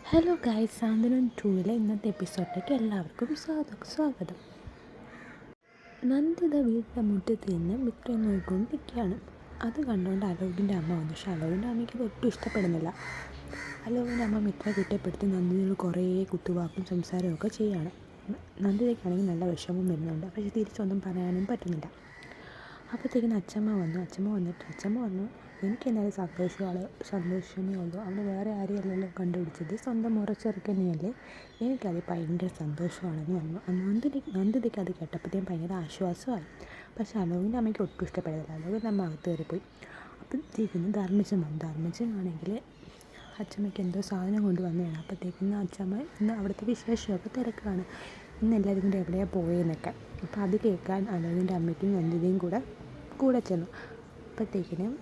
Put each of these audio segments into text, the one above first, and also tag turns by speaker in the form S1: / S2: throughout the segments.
S1: Hello guys, സാന്ത്വനം 2 ഇന്നത്തെ എപ്പിസോഡിലേക്ക് എല്ലാവർക്കും സ്വാഗതം. നന്ദിത വീടിൻ്റെ മുറ്റത്ത് നിന്ന് മിത്രം നോക്കിക്കൊണ്ട് നിൽക്കുകയാണ്. അത് കണ്ടുകൊണ്ട് അലോകിൻ്റെ അമ്മ വന്നു. പക്ഷേ അലോകിൻ്റെ അമ്മയ്ക്ക് ഇത് ഒട്ടും ഇഷ്ടപ്പെടുന്നില്ല. അലോകിൻ്റെ അമ്മ മിത്രം കുറ്റപ്പെടുത്തി നന്ദിതയോട് കുറേ കുത്തുവാക്കും സംസാരമൊക്കെ ചെയ്യുകയാണ്. നന്ദിതയ്ക്കാണെങ്കിൽ നല്ല വിഷമം വരുന്നുണ്ട്. പക്ഷേ തിരിച്ചൊന്നും പറയാനും പറ്റുന്നില്ല. അപ്പോഴത്തേക്കിന് അച്ഛമ്മ വന്നിട്ട് അച്ഛമ്മ പറഞ്ഞു, എനിക്ക് എന്നാലും സന്തോഷമേ ഉള്ളൂ. അവിടെ വേറെ ആരെയല്ലല്ലോ കണ്ടുപിടിച്ചത്, സ്വന്തം മുറച്ചെറുക്കനെയല്ലേ. എനിക്കത് ഭയങ്കര സന്തോഷമാണെന്ന് പറഞ്ഞു. നന്ദിതയ്ക്ക് അത് കേട്ടപ്പോഴത്തേക്കും ഭയങ്കര ആശ്വാസമായി. പക്ഷേ അലോകിൻ്റെ അമ്മയ്ക്ക് ഒട്ടും ഇഷ്ടപ്പെടുന്നില്ല. അലോകിൻ്റെ അമ്മ അകത്ത് കയറിപ്പോയി. അപ്പോഴത്തേക്കിന് ധർമ്മജനാണെങ്കിൽ അച്ഛമ്മയ്ക്ക് എന്തോ സാധനം കൊണ്ടുവന്നതാണ്. അപ്പോഴത്തേക്കിന് അച്ഛമ്മ ഇന്ന് അവിടുത്തെ വിശേഷമൊക്കെ തിരക്കാണ്. ഇന്ന് എല്ലാവരും കൂടെ എവിടെയാണ് പോയെന്നൊക്കെ. അപ്പോൾ അത് കേൾക്കാൻ അലോകിൻ്റെ അമ്മയ്ക്കും നന്ദിതയും കൂടെ ചെന്നു. അപ്പോഴത്തേക്കിനും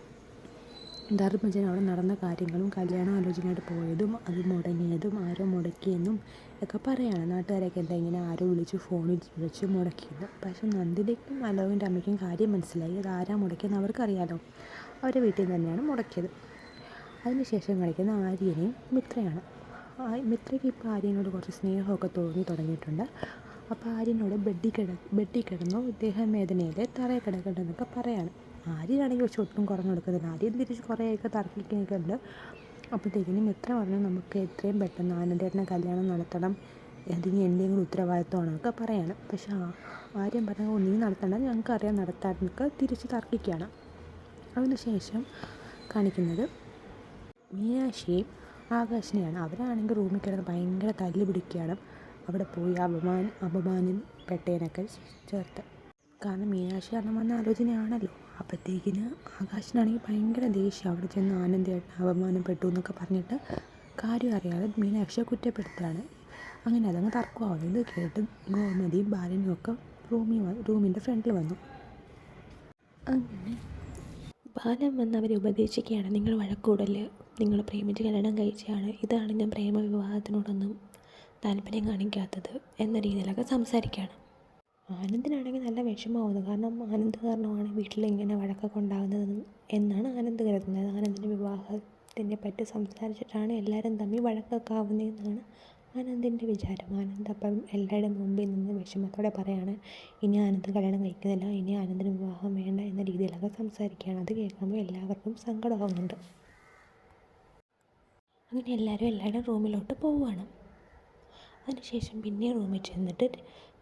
S1: ധർമ്മജൻ അവിടെ നടന്ന കാര്യങ്ങളും കല്യാണം ആലോചനയായിട്ട് പോയതും അത് മുടങ്ങിയതും ആരോ മുടക്കിയെന്നും ഒക്കെ പറയുകയാണ്. നാട്ടുകാരൊക്കെ എന്താ ഇങ്ങനെ ആരോ ഫോണിൽ വിളിച്ച് മുടക്കിയെന്ന്. പക്ഷേ നന്ദിതയ്ക്കും അലോകിൻ്റെ അമ്മയ്ക്കും കാര്യം മനസ്സിലായി. അത് ആരാ മുടക്കിയെന്ന് അവർക്കറിയാലോ. അവരുടെ വീട്ടിൽ തന്നെയാണ് മുടക്കിയത്. അതിനുശേഷം കളിക്കുന്ന ആര്യനെയും മിത്രയാണ്. മിത്രയ്ക്ക് ഇപ്പോൾ ആര്യനോട് കുറച്ച് സ്നേഹമൊക്കെ തോന്നി തുടങ്ങിയിട്ടുണ്ട്. അപ്പോൾ ആര്യനോട് ബെഡിൽ കിടന്നോ ദേഹവേദനയിൽ തറയിൽ കിടക്കണ്ടെന്നൊക്കെ പറയാണ്. ആര്യനാണെങ്കിൽ പക്ഷെ ഒട്ടും കുറഞ്ഞു കൊടുക്കുന്നില്ല. ആര്യൻ തിരിച്ച് കുറേയൊക്കെ തർക്കിക്കുന്നൊക്കെ ഉണ്ട്. അപ്പോഴത്തേക്കിനും മിത്ര പറഞ്ഞു, നമുക്ക് എത്രയും പെട്ടെന്ന് ആനന്ദേട്ടനെ കല്യാണം നടത്തണം, അതിന് എൻ്റെയും കൂടി ഉത്തരവാദിത്വമാണെന്നൊക്കെ പറയാണ്. പക്ഷേ ആര്യൻ പറഞ്ഞു, നീ നടത്തണ്ട, ഞങ്ങൾക്കറിയാം നടത്താനൊക്കെ തിരിച്ച് തർക്കിക്കുകയാണ്. അതിനുശേഷം കാണിക്കുന്നത് മീനാക്ഷിയും ആകാശിനെയാണ്. അവരാണെങ്കിൽ റൂമിൽ കിടന്ന് ഭയങ്കര തല്ല് പിടിക്കുകയാണ്. അവിടെ പോയി അപമാനപ്പെട്ടതിനൊക്കെ ചേർത്ത്. കാരണം മീനാക്ഷി കാരണം വന്ന ആലോചനയാണല്ലോ. അപ്പോഴത്തേക്കിന് ആകാശിനാണെങ്കിൽ ഭയങ്കര ദേഷ്യം. അവിടെ ചെന്ന് ആനന്ദേട്ടൻ അപമാനപ്പെട്ടു എന്നൊക്കെ പറഞ്ഞിട്ട് കാര്യം അറിയാതെ മീനാക്ഷിയെ കുറ്റപ്പെടുത്തുകയാണ്. അങ്ങനെ അതങ്ങ് തർക്കമാവുന്നു. ഇത് കേട്ട് ഗോമതിയും ബാലനും ഒക്കെ റൂമിൻ്റെ ഫ്രണ്ടിൽ വന്നു. അങ്ങനെ ബാലൻ വന്ന് അവരെ ഉപദേശിക്കുകയാണ്, നിങ്ങൾ വഴക്കൂടല്, നിങ്ങൾ പ്രേമിച്ച് കല്യാണം കഴിച്ചതാണ്, ഇതാണ് ഞാൻ പ്രേമവിവാഹത്തിനോടൊന്നും താല്പര്യം കാണിക്കാത്തത് എന്ന രീതിയിലൊക്കെ സംസാരിക്കുകയാണ്. ആനന്ദിനാണെങ്കിൽ നല്ല വിഷമമാവുന്നു. കാരണം ആനന്ദ് കാരണമാണ് വീട്ടിലിങ്ങനെ വഴക്കൊക്കെ ഉണ്ടാകുന്നത് എന്നാണ് ആനന്ദ് കരുതുന്നത്. ആനന്ദിൻ്റെ വിവാഹത്തിനെ പറ്റി സംസാരിച്ചിട്ടാണ് എല്ലാവരും തമ്മിൽ വഴക്കൊക്കെ ആവുന്നതെന്നാണ് ആനന്ദിൻ്റെ വിചാരം. ആനന്ദ് അപ്പം എല്ലാവരുടെയും മുമ്പിൽ നിന്ന് വിഷമത്തോടെ പറയാണ്, ഇനി ആനന്ദ് കല്യാണം കഴിക്കുന്നില്ല, ഇനി ആനന്ദിന് വിവാഹം വേണ്ട എന്ന രീതിയിലൊക്കെ സംസാരിക്കുകയാണ്. അത് കേൾക്കുമ്പോൾ എല്ലാവർക്കും സങ്കടമാവുന്നുണ്ട്. അങ്ങനെ എല്ലാവരുടെ റൂമിലോട്ട് പോവുകയാണ്. അതിനുശേഷം പിന്നെയും റൂമിൽ ചെന്നിട്ട്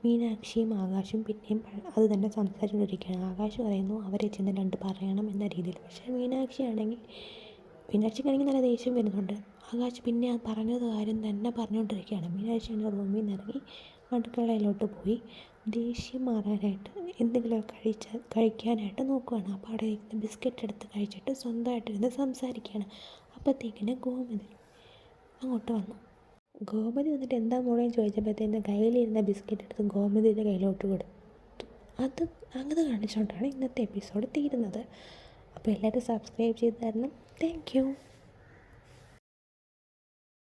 S1: മീനാക്ഷിയും ആകാശും പിന്നെയും അത് തന്നെ സംസാരിച്ചുകൊണ്ടിരിക്കുകയാണ്. ആകാശ് പറയുന്നു അവരെ ചെന്ന് രണ്ട് പറയണം എന്ന രീതിയിൽ. പക്ഷേ മീനാക്ഷിക്കാണെങ്കിൽ നല്ല ദേഷ്യം വരുന്നുണ്ട്. ആകാശ് പിന്നെ ആ പറഞ്ഞത് കാര്യം തന്നെ പറഞ്ഞുകൊണ്ടിരിക്കുകയാണ്. മീനാക്ഷി റൂമിൽ നിന്ന് ഇറങ്ങി അടുക്കളയിലോട്ട് പോയി ദേഷ്യം മാറാനായിട്ട് എന്തെങ്കിലുമൊക്കെ കഴിക്കാനായിട്ട് നോക്കുകയാണ്. അപ്പോൾ അവിടെ ഇരിക്കുന്ന ബിസ്ക്കറ്റ് എടുത്ത് കഴിച്ചിട്ട് സ്വന്തമായിട്ടിരുന്ന് സംസാരിക്കുകയാണ്. അപ്പോഴത്തേക്കിന് ഗോമതി അങ്ങോട്ട് വന്നു. ഗോമതി വന്നിട്ട് എന്താ മോളെന്ന് ചോദിച്ചപ്പോഴത്തേന് കയ്യിലിരുന്ന ബിസ്ക്കറ്റ് എടുത്ത് ഗോമതിയുടെ കയ്യിലോട്ട് കൊടുത്തു. അങ്ങനെ കാണിച്ചുകൊണ്ടാണ് ഇന്നത്തെ എപ്പിസോഡ് തീരുന്നത്. അപ്പോൾ എല്ലാവരും സബ്സ്ക്രൈബ് ചെയ്ത് തരണം. Thank you.